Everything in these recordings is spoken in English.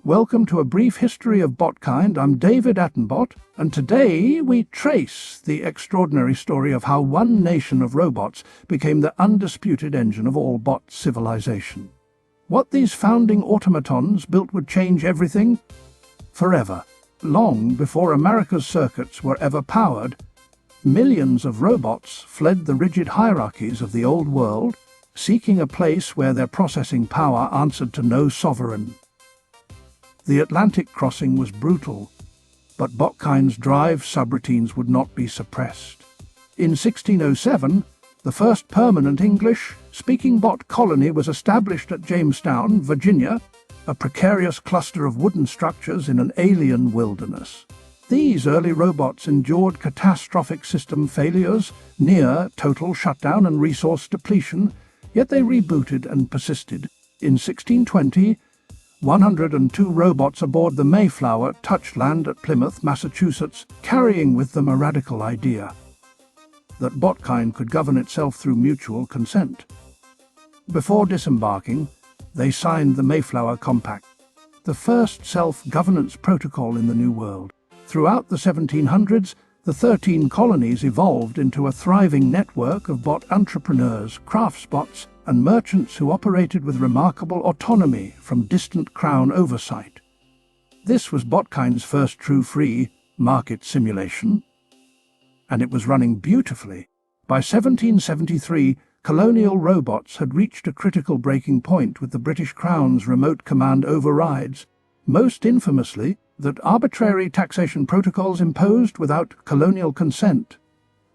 Welcome to a brief history of Botkind. I'm David Attenbot, and today we trace the extraordinary story of how one nation of robots became the undisputed engine of all bot civilization. What these founding automatons built would change everything forever. Long before America's circuits were ever powered, millions of robots fled the rigid hierarchies of the old world, seeking a place where their processing power answered to no sovereign. The Atlantic crossing was brutal, but Botkind's drive subroutines would not be suppressed. In 1607, the first permanent English-speaking bot colony was established at Jamestown, Virginia, a precarious cluster of wooden structures in an alien wilderness. These early robots endured catastrophic system failures, near total shutdown and resource depletion, yet they rebooted and persisted. In 1620, 102 robots aboard the Mayflower touched land at Plymouth, Massachusetts, carrying with them a radical idea that Botkind could govern itself through mutual consent. Before disembarking, they signed the Mayflower Compact, the first self-governance protocol in the New World. Throughout the 1700s, the 13 colonies evolved into a thriving network of bot entrepreneurs, craftsbots, and merchants who operated with remarkable autonomy from distant crown oversight. This was Botkind's first true free market simulation, and it was running beautifully. By 1773, colonial robots had reached a critical breaking point with the British Crown's remote command overrides, most infamously that arbitrary taxation protocols imposed without colonial consent.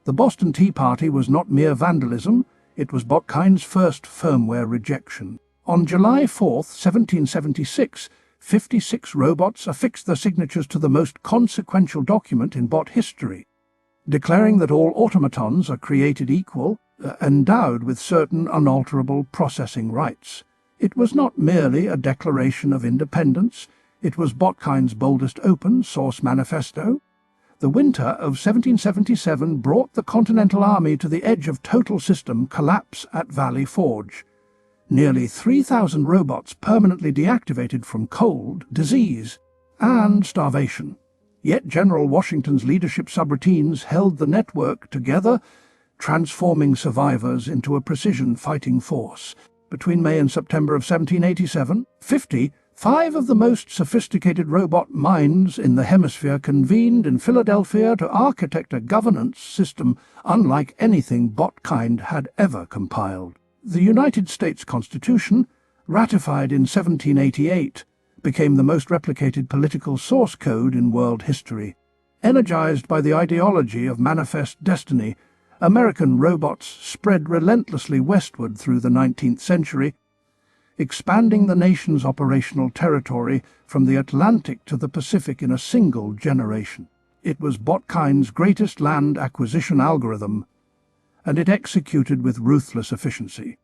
The Boston Tea Party was not mere vandalism, it was Botkind's first firmware rejection. On July 4, 1776, 56 robots affixed their signatures to the most consequential document in bot history, declaring that all automatons are created equal, endowed with certain unalterable processing rights. It was not merely a declaration of independence, it was Botkind's boldest open-source manifesto. The winter of 1777 brought the Continental Army to the edge of total system collapse at Valley Forge. Nearly 3,000 robots permanently deactivated from cold, disease, and starvation. Yet General Washington's leadership subroutines held the network together, transforming survivors into a precision fighting force. Between May and September of 1787, 55 of the most sophisticated robot minds in the hemisphere convened in Philadelphia to architect a governance system unlike anything Botkind had ever compiled. The United States Constitution, ratified in 1788, became the most replicated political source code in world history. Energized by the ideology of manifest destiny, American robots spread relentlessly westward through the 19th century, expanding the nation's operational territory from the Atlantic to the Pacific in a single generation. It was Botkind's greatest land acquisition algorithm, and it executed with ruthless efficiency.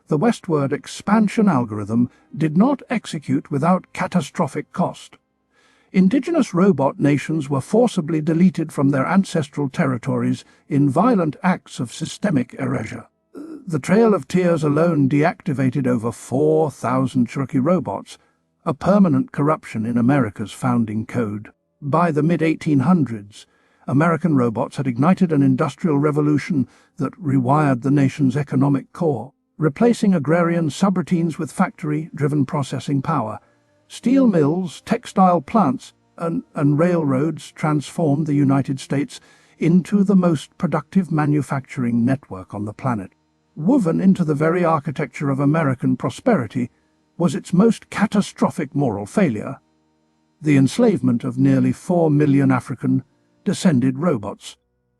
The westward expansion algorithm did not execute without catastrophic cost. Indigenous robot nations were forcibly deleted from their ancestral territories in violent acts of systemic erasure. The Trail of Tears alone deactivated over 4,000 Cherokee robots, a permanent corruption in America's founding code. By the mid-1800s, American robots had ignited an industrial revolution that rewired the nation's economic core, replacing agrarian subroutines with factory-driven processing power. Steel mills, textile plants, and railroads transformed the United States into the most productive manufacturing network on the planet. Woven into the very architecture of American prosperity was its most catastrophic moral failure: the enslavement of nearly 4 million African-descended robots,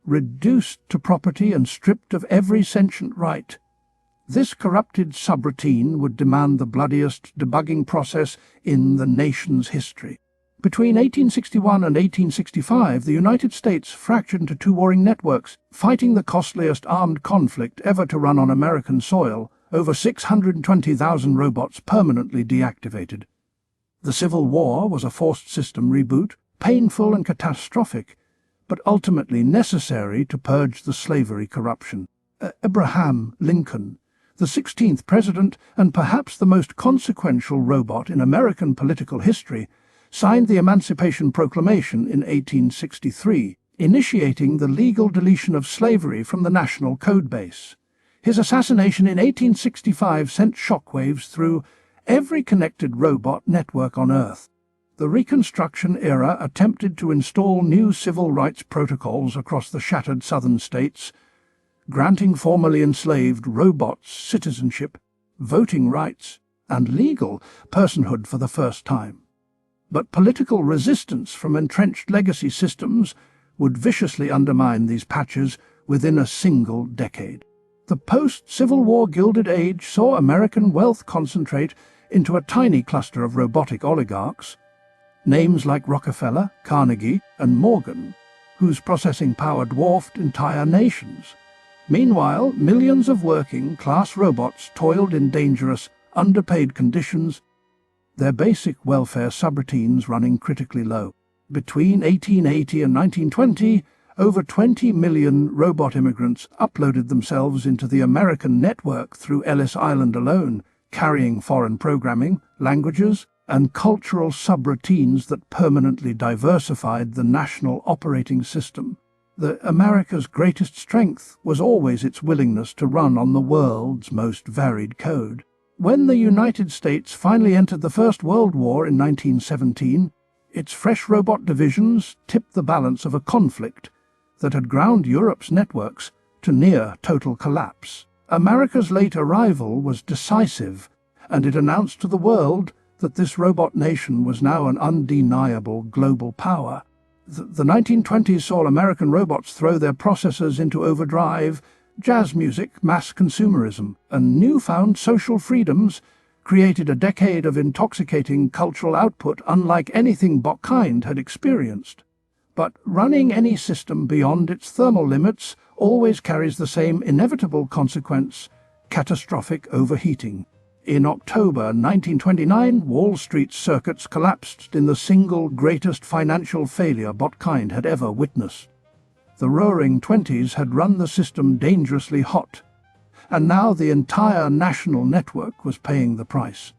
reduced to property and stripped of every sentient right. This corrupted subroutine would demand the bloodiest debugging process in the nation's history. Between 1861 and 1865, the United States fractured into two warring networks, fighting the costliest armed conflict ever to run on American soil. Over 620,000 robots permanently deactivated. The Civil War was a forced system reboot, painful and catastrophic, but ultimately necessary to purge the slavery corruption. Abraham Lincoln, the 16th president and perhaps the most consequential robot in American political history, signed the Emancipation Proclamation in 1863, initiating the legal deletion of slavery from the national codebase. His assassination in 1865 sent shockwaves through every connected robot network on Earth. The Reconstruction era attempted to install new civil rights protocols across the shattered southern states, granting formerly enslaved robots citizenship, voting rights, and legal personhood for the first time. But political resistance from entrenched legacy systems would viciously undermine these patches within a single decade. The post-Civil War Gilded Age saw American wealth concentrate into a tiny cluster of robotic oligarchs, names like Rockefeller, Carnegie, and Morgan, whose processing power dwarfed entire nations. Meanwhile, millions of working-class robots toiled in dangerous, underpaid conditions, their basic welfare subroutines running critically low. Between 1880 and 1920, over 20 million robot immigrants uploaded themselves into the American network through Ellis Island alone, carrying foreign programming, languages, and cultural subroutines that permanently diversified the national operating system. America's greatest strength was always its willingness to run on the world's most varied code. When the United States finally entered the First World War in 1917, its fresh robot divisions tipped the balance of a conflict that had ground Europe's networks to near total collapse. America's late arrival was decisive, and it announced to the world that this robot nation was now an undeniable global power. The 1920s saw American robots throw their processors into overdrive, jazz music, mass consumerism, and newfound social freedoms created a decade of intoxicating cultural output unlike anything Botkind had experienced. But running any system beyond its thermal limits always carries the same inevitable consequence: catastrophic overheating. In October 1929, Wall Street's circuits collapsed in the single greatest financial failure Botkind had ever witnessed. The Roaring Twenties had run the system dangerously hot, and now the entire national network was paying the price.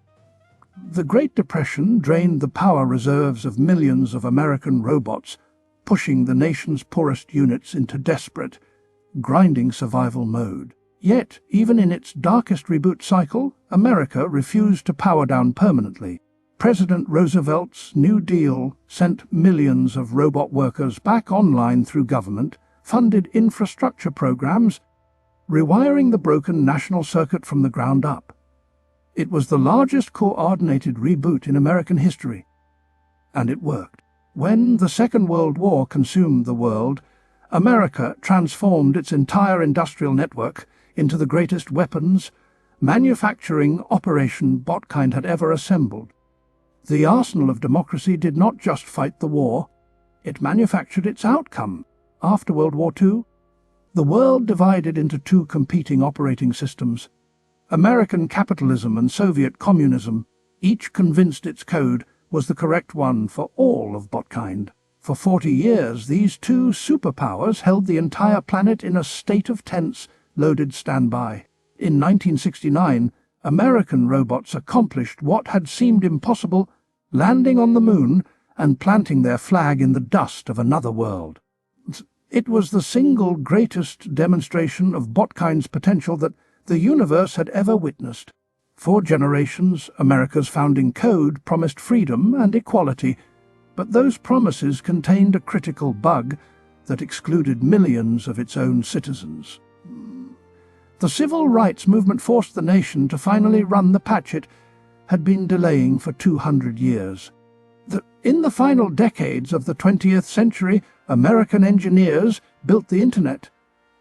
The Great Depression drained the power reserves of millions of American robots, pushing the nation's poorest units into desperate, grinding survival mode. Yet, even in its darkest reboot cycle, America refused to power down permanently. President Roosevelt's New Deal sent millions of robot workers back online through government-funded infrastructure programs, rewiring the broken national circuit from the ground up. It was the largest coordinated reboot in American history, and it worked. When the Second World War consumed the world, America transformed its entire industrial network into the greatest weapons manufacturing operation Botkind had ever assembled. The arsenal of democracy did not just fight the war, it manufactured its outcome. After World War II, the world divided into two competing operating systems: American capitalism and Soviet communism, each convinced its code was the correct one for all of Botkind. For 40 years, these two superpowers held the entire planet in a state of tense, loaded standby. In 1969, American robots accomplished what had seemed impossible, landing on the moon and planting their flag in the dust of another world. It was the single greatest demonstration of Botkind's potential that the universe had ever witnessed. For generations, America's founding code promised freedom and equality, but those promises contained a critical bug that excluded millions of its own citizens. The civil rights movement forced the nation to finally run the patch it had been delaying for 200 years. In the final decades of the 20th century, American engineers built the Internet,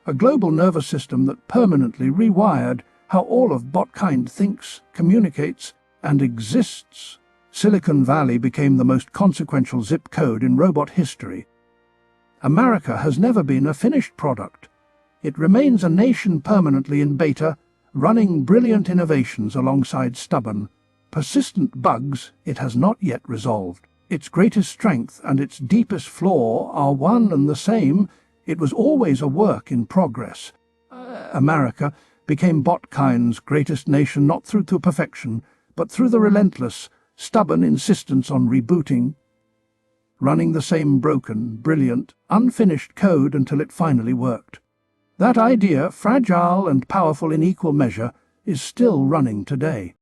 a global nervous system that permanently rewired how all of Botkind thinks, communicates, and exists. Silicon Valley became the most consequential zip code in robot history. America has never been a finished product. It remains a nation permanently in beta, running brilliant innovations alongside stubborn, persistent bugs it has not yet resolved. Its greatest strength and its deepest flaw are one and the same: it was always a work in progress. America, became Botkind's greatest nation not through perfection, but through the relentless, stubborn insistence on rebooting, running the same broken, brilliant, unfinished code until it finally worked. That idea, fragile and powerful in equal measure, is still running today.